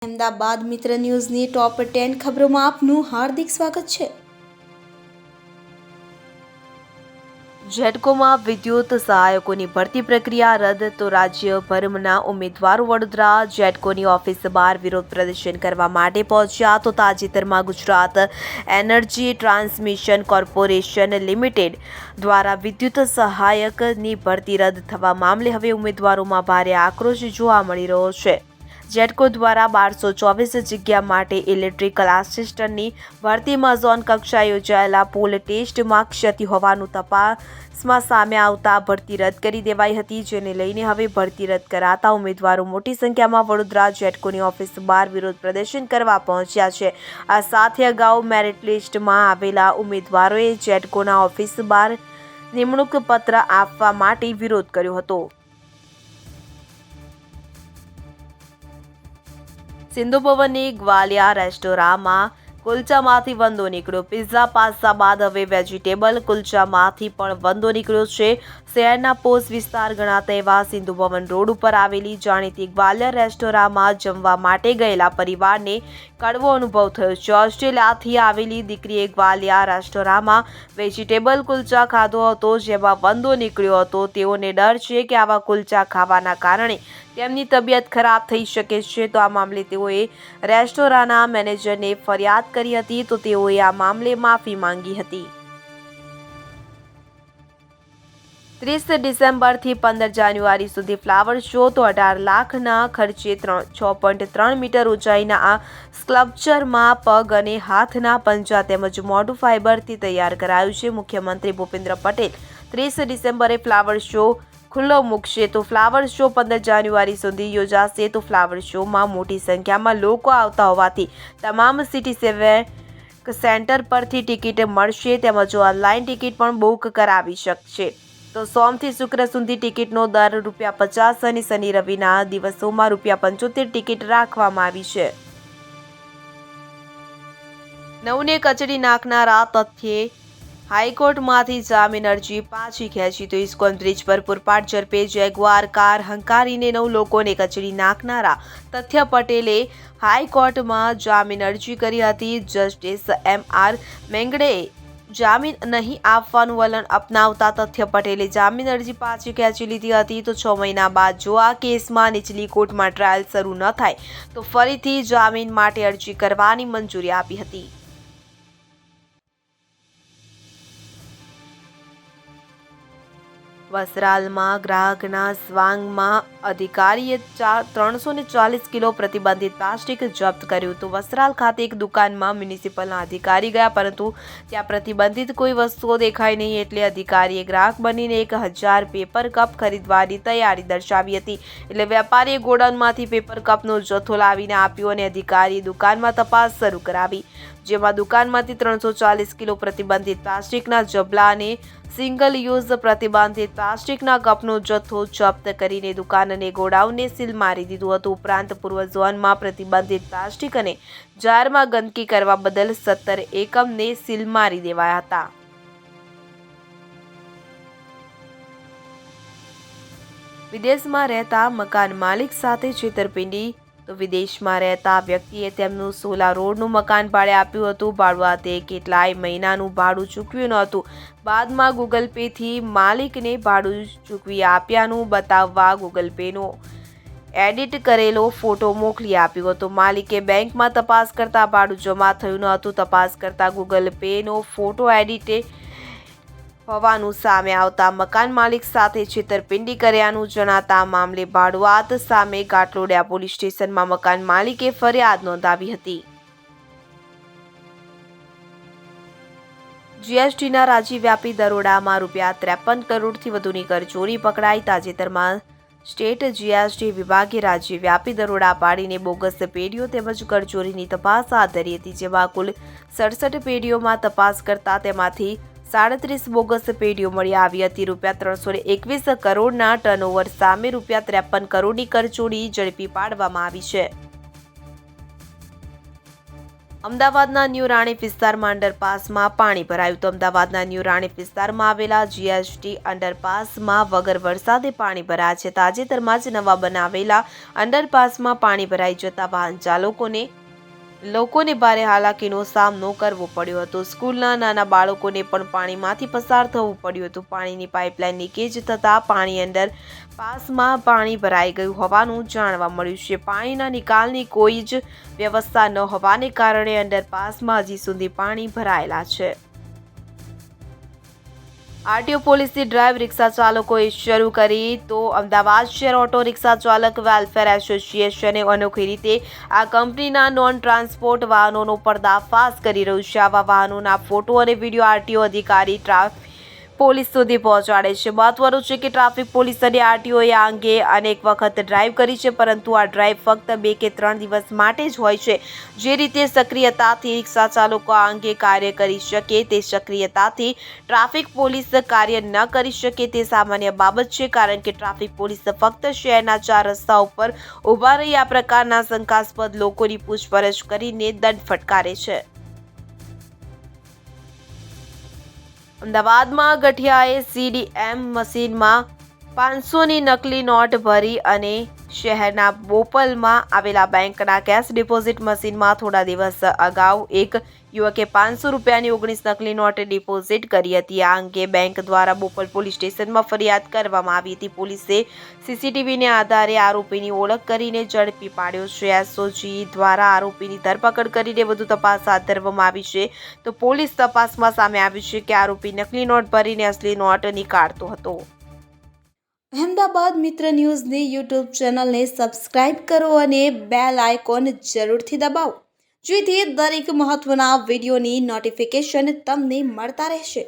અમદાવાદ મિત્ર ન્યૂઝની ટોપ 10 ખબરોમાં આપનું હાર્દિક સ્વાગત છે। જેટકોમાં વિદ્યુત સહાયકોની ભરતી પ્રક્રિયા રદ તો રાજ્યભરના ઉમેદવારો વડોદરા જેટકોની ઓફિસ બહાર વિરોધ પ્રદર્શન કરવા માટે પહોંચ્યા તો તાજેતરમાં Gujarat energy transmission corporation limited દ્વારા વિદ્યુત સહાયકની ભરતી રદ થવા મામલે હવે ઉમેદવારોમાં ભારે આક્રોશ જોવા મળી રહ્યો છે। જેટકો દ્વારા 1224 જગ્યા માટે ઇલેક્ટ્રિકલ આસિસ્ટન્ટની ભરતીમાં ઝોન કક્ષાએ યોજાયેલા પોલ ટેસ્ટમાં ક્ષતિ હોવાનું તપાસમાં સામે આવતા ભરતી રદ કરી દેવાઈ હતી, જેને લઈને હવે ભરતી રદ કરાતા ઉમેદવારો મોટી સંખ્યામાં વડોદરા જેટકોની ઓફિસ બહાર વિરોધ પ્રદર્શન કરવા પહોંચ્યા છે। આ સાથે અગાઉ મેરિટ લિસ્ટમાં આવેલા ઉમેદવારોએ જેટકોના ઓફિસ બહાર નિમણૂક પત્ર આપવા માટે વિરોધ કર્યો હતો। સિંધુ ભવનની ગ્વાલિયા રેસ્ટોરાંમાં કુલચામાંથી વંદો નીકળ્યો। પિઝા પાસ્તા બાદ હવે વેજીટેબલ કુલચામાંથી પણ વંદો નીકળ્યો છે। શહેરના પોશ વિસ્તાર ગણાતા એવા સિંધુ ભવન રોડ ઉપર આવેલી જાણીતી ગ્વાલિયા રેસ્ટોરાંમાં જમવા માટે ગયેલા પરિવારને કડવો અનુભવ થયો છે। ઓસ્ટ્રેલિયાથી આવેલી દીકરીએ ગ્વાલિયા રેસ્ટોરાંમાં વેજીટેબલ કુલચા ખાધો હતો, જેમાં વંદો નીકળ્યો હતો। તેઓને ડર છે કે આવા કુલચા ખાવાના કારણે તેમની તબિયત ખરાબ થઈ શકે છે, તો આ મામલે તેઓએ રેસ્ટોરાંના મેનેજરને ફરિયાદ કરી હતી, તો તેઓએ આ મામલે માફી માંગી હતી। 30 ડિસેમ્બરથી 15 જાન્યુઆરી સુધી ફ્લાવર શો તો 18 લાખના ખર્ચે 6.3 મીટર ઊંચાઈના આ સ્કલ્પચરમાં પગ અને હાથના પંજા તેમજ મોઢું ફાઇબરથી તૈયાર કરાયું છે। મુખ્યમંત્રી ભૂપેન્દ્ર પટેલ 30 ડિસેમ્બરે ફ્લાવર શો ખુલ્લો મૂકશે, તો ફ્લાવર શો 15 જાન્યુઆરી સુધી યોજાશે। તો ફ્લાવર શોમાં મોટી સંખ્યામાં લોકો આવતા હોવાથી તમામ સિટી સેન્ટર પરથી ટિકિટ મળશે, તેમજ ઓનલાઈન ટિકિટ પણ બુક કરાવી શકશે। તો સોમથી શુક્ર સુધી ટિકિટનો દર ₹50 અને શનિ રવિના દિવસોમાં ₹75 ટિકિટ રાખવામાં આવી છે। નવને કચડી નાખનારા તથ્યે હાઈકોર્ટમાંથી જામીન અરજી પાછી ખેંચી, તો ઇસ્કોન બ્રિજ પર પૂરપાટ ઝડપે જેગુઆર કાર હંકારીને 9 લોકોને કચડી નાખનારા તથ્ય પટેલે હાઈકોર્ટમાં જામીન અરજી કરી હતી। Justice M.R. મેંગડેએ જામીન નહીં આપવાનું વલણ અપનાવતા તથ્ય પટેલે જામીન અરજી પાછી ખેંચી લીધી હતી। તો 6 મહિના બાદ જો આ કેસમાં નીચલી કોર્ટમાં ટ્રાયલ શરૂ ન થાય તો ફરીથી જામીન માટે અરજી કરવાની મંજૂરી આપી હતી। વસ્ત્રાલમાં ગ્રાહકના સ્વાંગમાં અધિકારીએ 340 કિલો પ્રતિબંધિત પ્લાસ્ટિક જપ્ત કર્યું। તો વસ્ત્રાલ ખાતે એક દુકાનમાં મ્યુનિસિપલના અધિકારી ગયા, પરંતુ ત્યાં પ્રતિબંધિત કોઈ વસ્તુઓ દેખાઈ નહીં, એટલે અધિકારીએ ગ્રાહક બનીને 1000 પેપર કપ ખરીદવાની તૈયારી દર્શાવી હતી। એટલે વેપારીએ ગોડાઉનમાંથી પેપર કપનો જથ્થો લાવીને આપ્યો અને અધિકારીએ દુકાનમાં તપાસ શરૂ કરાવી, જેમાં દુકાનમાંથી 340 કિલો પ્રતિબંધિત પ્લાસ્ટિકના જબલા અને સિંગલ યુઝ પ્રતિબંધિત પ્લાસ્ટિકના કપનો જથ્થો જપ્ત કરીને દુકાન અને ગોડાઉનને સીલ મારી દીધું હતું। ઉપરાંત પૂર્વ ઝોનમાં પ્રતિબંધિત પ્લાસ્ટિક અને જારમાં ગંદકી કરવા બદલ 17 એકમને સીલ મારી દેવાયા હતા। વિદેશમાં રહેતા મકાન માલિક સાથે છેતરપિંડી, તો વિદેશમાં રહેતા વ્યક્તિએ તેમનું સોલા રોડનું મકાન ભાડે આપ્યું હતું। ભાડુઆતે કેટલાય મહિનાનું ભાડું ચૂકવ્યું ન હતું। બાદમાં ગૂગલ પેથી માલિકને ભાડું ચૂકવી આપ્યાનું બતાવવા ગૂગલ પેનો એડિટ કરેલો ફોટો મોકલી આપ્યો હતો। માલિકે બેંકમાં તપાસ કરતા ભાડું જમા થયું ન હતું। તપાસ કરતા ગૂગલ પેનો ફોટો એડિટ હોવાનું સામે આવતા મકાન માલિક સાથે છેતરપિંડી કર્યાનું જણાતા મામલે ભાડુઆત સામે ઘાટલોડિયા પોલીસ સ્ટેશનમાં મકાન માલિકે ફરિયાદ નોંધાવી હતી। જીએસટીના રાજ્યવ્યાપી દરોડામાં ₹53 કરોડથી વધુની કરચોરી પકડાઈ। તાજેતરમાં સ્ટેટ જીએસટી વિભાગે રાજ્યવ્યાપી દરોડા પાડીને બોગસ પેઢીઓ તેમજ કરચોરીની તપાસ હાથ ધરી હતી, જેમાં કુલ 67 પેઢીઓમાં તપાસ કરતા તેમાંથી 37 બોગસ પેઢીઓ મળી આવી હતી। ₹321 કરોડના ટર્નઓવર સામે ₹53 કરોડની કરચોરી ઝડપી પાડવામાં આવી છે। અમદાવાદના ન્યૂ રાણીપ વિસ્તારમાં અંડરપાસમાં પાણી ભરાયું. તો અમદાવાદના ન્યૂ રાણીપ વિસ્તારમાં આવેલા જીએસટી અંડરપાસમાં વગર વરસાદે પાણી ભરાયા છે. તાજેતરમાં જ નવા બનાવેલા અંડરપાસમાં પાણી ભરાઈ જતા વાહન લોકોને ભારે હાલાકીનો સામનો કરવો પડ્યો હતો. સ્કૂલના નાના બાળકોને પણ પાણીમાંથી પસાર થવું પડ્યું હતું. પાણીની પાઇપલાઇન લીકેજ થતાં પાણી અંડરપાસમાં પાણી ભરાઈ ગયું હોવાનું જાણવા મળ્યું છે. પાણીના નિકાલની કોઈ જ વ્યવસ્થા ન હોવાને કારણે અંડરપાસમાં હજી સુધી પાણી ભરાયેલા છે. આરટીઓ પોલીસની ડ્રાઈવ રિક્ષા ચાલકોએ શરૂ કરી. તો અમદાવાદ શહેર ઓટો રિક્ષા ચાલક વેલફેર એસોસિએશને અનોખી રીતે આ કંપનીના નોન ટ્રાન્સપોર્ટ વાહનોનો પર્દાફાશ કરી રહ્યું છે. આવા વાહનોના ફોટો અને વિડીયો આરટીઓ અધિકારી ટ્રાફિક પોલીસ સુધી પહોંચાડે છે. મહત્વનું છે કે ટ્રાફિક પોલીસ અને આરટીઓએ આ અંગે અનેક વખત ડ્રાઈવ કરી છે, પરંતુ આ ડ્રાઈવ ફક્ત 2 કે 3 દિવસ માટે જ હોય છે. જે રીતે સક્રિયતાથી રિક્ષા ચાલકો આ અંગે કાર્ય કરી શકે તે સક્રિયતાથી ટ્રાફિક પોલીસ કાર્ય ન કરી શકે તે સામાન્ય બાબત છે, કારણ કે ટ્રાફિક પોલીસ ફક્ત શહેરના 4 રસ્તાઓ પર ઊભા રહી આ પ્રકારના શંકાસ્પદ લોકોની પૂછપરછ કરીને દંડ ફટકારે છે. અમદાવાદમાં ગઠિયાએ સીડીએમ મશીનમાં 500ની નકલી નોટ ભરી અને શહેરના બોપલમાં આવેલા બેંકના કેશ ડિપોઝિટ મશીનમાં થોડા દિવસ અગાઉ એક યુવકે 500 રૂપિયાની 19 નકલી નોટ ડિપોઝિટ કરી હતી. આ અંગે બેંક દ્વારા બોપલ પોલીસ સ્ટેશનમાં ફરિયાદ કરવામાં આવી હતી. પોલીસે સીસીટીવીને આધારે આરોપીની ઓળખ કરીને ઝડપી પાડ્યો છે. એસઓજી દ્વારા આરોપીની ધરપકડ કરીને વધુ તપાસ હાથ ધરવામાં આવી છે. તો પોલીસ તપાસમાં સામે આવ્યું છે કે આરોપી નકલી નોટ ભરીને અસલી નોટ નીકાળતો હતો. અહેમદાબાદ મિત્ર ન્યૂઝની યુટ્યુબ ચેનલને સબસ્ક્રાઇબ કરો અને બેલ આઇકોન જરૂરથી દબાવો, જેથી દરેક મહત્વના વિડીયોની નોટિફિકેશન તમને મળતા રહેશે.